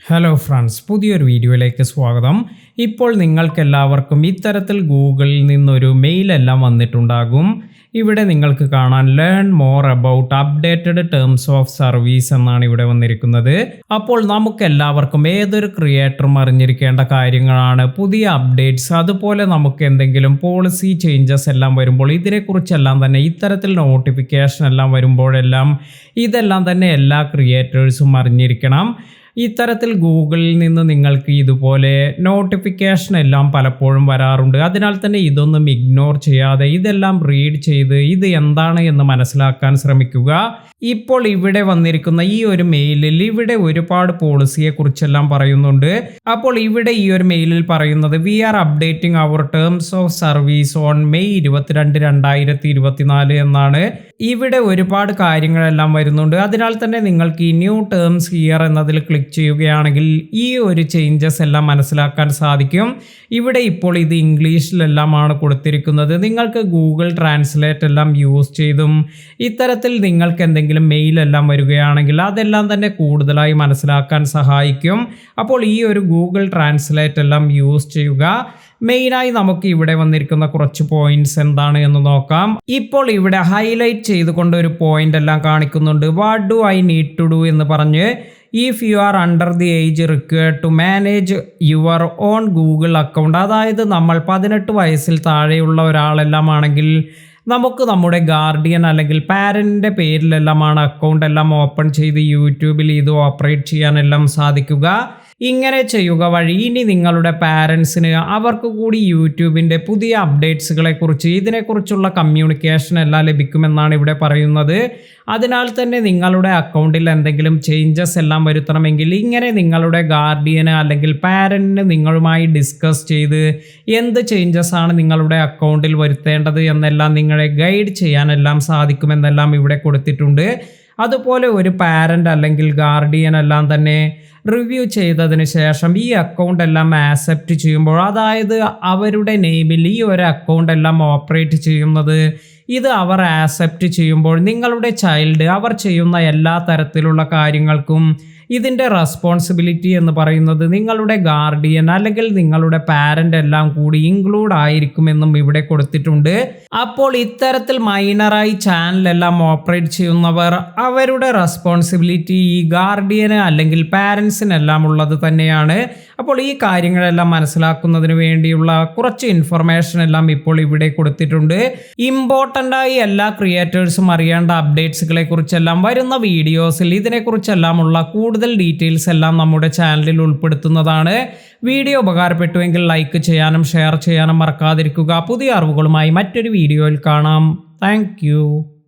Hello friends, പുതിയൊരു വീഡിയോയിലേക്ക് സ്വാഗതം. ഇപ്പോൾ നിങ്ങൾക്കെല്ലാവർക്കും ഇത്തരത്തിൽ ഗൂഗിളിൽ നിന്നൊരു മെയിലെല്ലാം വന്നിട്ടുണ്ടാകും. ഇവിടെ നിങ്ങൾക്ക് കാണാൻ learn more about updated terms of service എന്നാണ് ഇവിടെ വന്നിരിക്കുന്നത്. അപ്പോൾ നമുക്കെല്ലാവർക്കും ഏതൊരു ക്രിയേറ്ററും അറിഞ്ഞിരിക്കേണ്ട കാര്യങ്ങളാണ് പുതിയ അപ്ഡേറ്റ്സ്. അതുപോലെ നമുക്ക് എന്തെങ്കിലും പോളിസി ചേഞ്ചസ് എല്ലാം വരുമ്പോൾ ഇതിനെക്കുറിച്ചെല്ലാം തന്നെ ഇത്തരത്തിൽ നോട്ടിഫിക്കേഷൻ എല്ലാം വരുമ്പോഴെല്ലാം ഇതെല്ലാം തന്നെ എല്ലാ ക്രിയേറ്റേഴ്സും അറിഞ്ഞിരിക്കണം. ഇത്തരത്തിൽ ഗൂഗിളിൽ നിന്ന് നിങ്ങൾക്ക് ഇതുപോലെ നോട്ടിഫിക്കേഷൻ എല്ലാം പലപ്പോഴും വരാറുണ്ട്. അതിനാൽ തന്നെ ഇതൊന്നും ഇഗ്നോർ ചെയ്യാതെ ഇതെല്ലാം റീഡ് ചെയ്ത് ഇത് എന്താണ് എന്ന് മനസ്സിലാക്കാൻ ശ്രമിക്കുക. ഇപ്പോൾ ഇവിടെ വന്നിരിക്കുന്ന ഈ ഒരു മെയിലിൽ ഇവിടെ ഒരുപാട് പോളിസിയെ കുറിച്ചെല്ലാം പറയുന്നുണ്ട്. അപ്പോൾ ഇവിടെ ഈ ഒരു മെയിലിൽ പറയുന്നത് we are updating our terms of service on May 22, 2024 എന്നാണ്. ഇവിടെ ഒരുപാട് കാര്യങ്ങളെല്ലാം വരുന്നുണ്ട്. അതിനാൽ തന്നെ നിങ്ങൾക്ക് ഈ ന്യൂ ടേംസ് ഹിയർ എന്നതിൽ ക്ലിക്ക് ചെയ്യുകയാണെങ്കിൽ ഈ ഒരു ചേഞ്ചസ് എല്ലാം മനസ്സിലാക്കാൻ സാധിക്കും. ഇവിടെ ഇപ്പോൾ ഇത് ഇംഗ്ലീഷിലെല്ലാമാണ് കൊടുത്തിരിക്കുന്നത്. നിങ്ങൾക്ക് ഗൂഗിൾ ട്രാൻസ്ലേറ്റ് എല്ലാം യൂസ് ചെയ്തും ഇത്തരത്തിൽ നിങ്ങൾക്ക് എന്തെങ്കിലും മെയിൽ എല്ലാം വരികയാണെങ്കിൽ അതെല്ലാം തന്നെ കൂടുതലായി മനസ്സിലാക്കാൻ സഹായിക്കും. അപ്പോൾ ഈ ഒരു ഗൂഗിൾ ട്രാൻസ്ലേറ്റ് എല്ലാം യൂസ് ചെയ്യുക. മെയിനായി നമുക്ക് ഇവിടെ വന്നിരിക്കുന്ന കുറച്ച് പോയിന്റ്സ് എന്താണ് എന്ന് നോക്കാം. ഇപ്പോൾ ഇവിടെ ഹൈലൈറ്റ് ചെയ്തുകൊണ്ട് ഒരു പോയിന്റ് എല്ലാം കാണിക്കുന്നുണ്ട്. What do I need to do എന്ന് പറഞ്ഞ് if you are under the age required to manage your own Google account, അതായത് നമ്മൾ 18 വയസ്സിൽ താഴെയുള്ള ഒരാളെല്ലാം ആണെങ്കിൽ നമുക്ക് നമ്മുടെ ഗാർഡിയൻ അല്ലെങ്കിൽ പാരൻറ്റിൻ്റെ പേരിലെല്ലാമാണ് അക്കൗണ്ട് എല്ലാം ഓപ്പൺ ചെയ്ത് യൂട്യൂബിൽ ഇത് ഓപ്പറേറ്റ് ചെയ്യാനെല്ലാം സാധിക്കുക. ഇങ്ങനെ ചെയ്യുക വഴി ഇനി നിങ്ങളുടെ പാരൻസിന് അവർക്ക് കൂടി യൂട്യൂബിൻ്റെ പുതിയ അപ്ഡേറ്റ്സുകളെ കുറിച്ച് ഇതിനെക്കുറിച്ചുള്ള കമ്മ്യൂണിക്കേഷൻ എല്ലാം ലഭിക്കുമെന്നാണ് ഇവിടെ പറയുന്നത്. അതിനാൽ തന്നെ നിങ്ങളുടെ അക്കൗണ്ടിൽ എന്തെങ്കിലും ചേഞ്ചസ് എല്ലാം വരുത്തണമെങ്കിൽ ഇങ്ങനെ നിങ്ങളുടെ ഗാർഡിയന് അല്ലെങ്കിൽ പാരൻറ്റിന് നിങ്ങളുമായി ഡിസ്കസ് ചെയ്ത് എന്ത് ചേഞ്ചസ് ആണ് നിങ്ങളുടെ അക്കൗണ്ടിൽ വരുത്തേണ്ടത് എന്നെല്ലാം നിങ്ങളെ ഗൈഡ് ചെയ്യാനെല്ലാം സാധിക്കുമെന്നെല്ലാം ഇവിടെ കൊടുത്തിട്ടുണ്ട്. അതുപോലെ ഒരു പാരൻ്റ് അല്ലെങ്കിൽ ഗാർഡിയൻ എല്ലാം തന്നെ റിവ്യൂ ചെയ്തതിന് ശേഷം ഈ അക്കൗണ്ട് എല്ലാം ആക്സെപ്റ്റ് ചെയ്യുമ്പോൾ, അതായത് അവരുടെ നെയിമിൽ ഈ ഒരു അക്കൗണ്ട് എല്ലാം ഓപ്പറേറ്റ് ചെയ്യുന്നത് ഇത് അവർ ആക്സെപ്റ്റ് ചെയ്യുമ്പോൾ നിങ്ങളുടെ ചൈൽഡ് അവർ ചെയ്യുന്ന എല്ലാ തരത്തിലുള്ള കാര്യങ്ങൾക്കും ഇതിൻ്റെ റെസ്പോൺസിബിലിറ്റി എന്ന് പറയുന്നത് നിങ്ങളുടെ ഗാർഡിയൻ അല്ലെങ്കിൽ നിങ്ങളുടെ പാരൻ്റ് എല്ലാം കൂടി ഇൻക്ലൂഡ് ആയിരിക്കുമെന്നും ഇവിടെ കൊടുത്തിട്ടുണ്ട്. അപ്പോൾ ഇത്തരത്തിൽ മൈനറായി ചാനലെല്ലാം ഓപ്പറേറ്റ് ചെയ്യുന്നവർ അവരുടെ റെസ്പോൺസിബിലിറ്റി ഈ ഗാർഡിയന് അല്ലെങ്കിൽ പാരൻസിനെല്ലാം ഉള്ളത് തന്നെയാണ്. അപ്പോൾ ഈ കാര്യങ്ങളെല്ലാം മനസ്സിലാക്കുന്നതിന് വേണ്ടിയുള്ള കുറച്ച് ഇൻഫർമേഷൻ എല്ലാം ഇപ്പോൾ ഇവിടെ കൊടുത്തിട്ടുണ്ട്. ഇമ്പോർട്ടൻ്റായി എല്ലാ ക്രിയേറ്റേഴ്സും അറിയേണ്ട അപ്ഡേറ്റ്സുകളെ കുറിച്ചെല്ലാം വരുന്ന വീഡിയോസിൽ ഇതിനെക്കുറിച്ചെല്ലാമുള്ള കൂടുതൽ ഡീറ്റെയിൽസ് എല്ലാം നമ്മുടെ ചാനലിൽ ഉൾപ്പെടുത്തുന്നതാണ്. വീഡിയോ ഉപകാരപ്പെട്ടുവെങ്കിൽ ലൈക്ക് ചെയ്യാനും ഷെയർ ചെയ്യാനും മറക്കാതിരിക്കുക. പുതിയ അറിവുകളുമായി മറ്റൊരു വീഡിയോയിൽ കാണാം. താങ്ക്